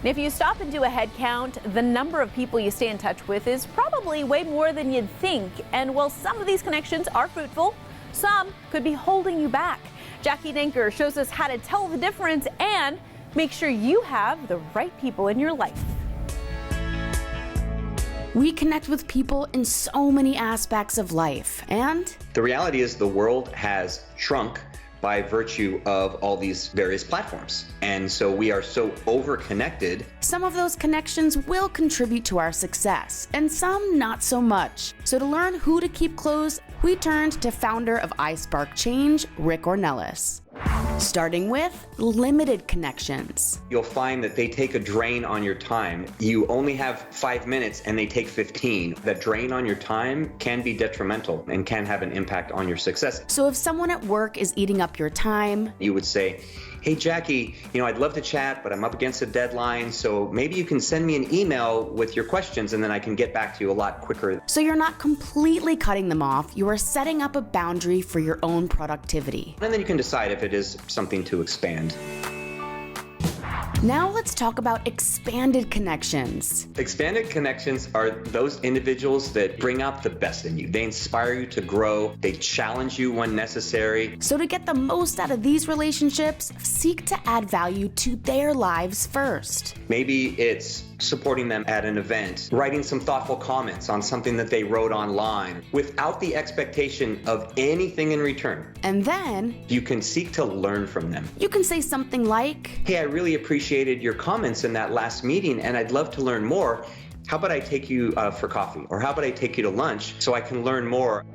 And if you stop and do a head count, the number of people you stay in touch with is probably way more than you'd think. And while some of these connections are fruitful, some could be holding you back. Jackie Denker shows us how to tell the difference and make sure you have the right people in your life. We connect with people in so many aspects of life, and the reality is the world has shrunk by virtue of all these various platforms. And so we are so over-connected. Some of those connections will contribute to our success, and some not so much. So to learn who to keep close, we turned to founder of iSpark Change, Rick Ornelas. Starting with limited connections. You'll find that they take a drain on your time. You only have 5 minutes and they take 15. That drain on your time can be detrimental and can have an impact on your success. So if someone at work is eating up your time, you would say, hey Jackie, I'd love to chat, but I'm up against a deadline, so maybe you can send me an email with your questions and then I can get back to you a lot quicker. So you're not completely cutting them off, you are setting up a boundary for your own productivity. And then you can decide if it is something to expand. Now let's talk about expanded connections. Expanded connections are those individuals that bring out the best in you. They inspire you to grow. They challenge you when necessary. So to get the most out of these relationships, seek to add value to their lives first. Maybe it's supporting them at an event, writing some thoughtful comments on something that they wrote online without the expectation of anything in return. And then you can seek to learn from them. You can say something like, hey, I really appreciated your comments in that last meeting and I'd love to learn more. How about I take you for coffee? Or how about I take you to lunch so I can learn more?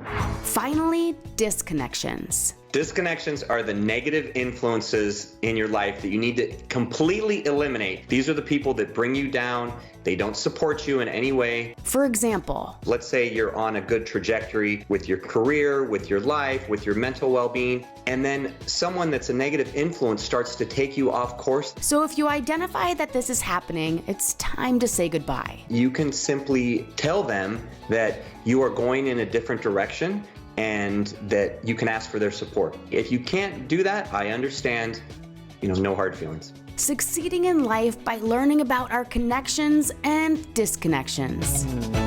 Finally, disconnections. Disconnections are the negative influences in your life that you need to completely eliminate. These are the people that bring you down. They don't support you in any way. For example, let's say you're on a good trajectory with your career, with your life, with your mental well-being, and then someone that's a negative influence starts to take you off course. So if you identify that this is happening, it's time to say goodbye. You can simply tell them that you are going in a different direction and that you can ask for their support. If you can't do that, I understand, no hard feelings. Succeeding in life by learning about our connections and disconnections.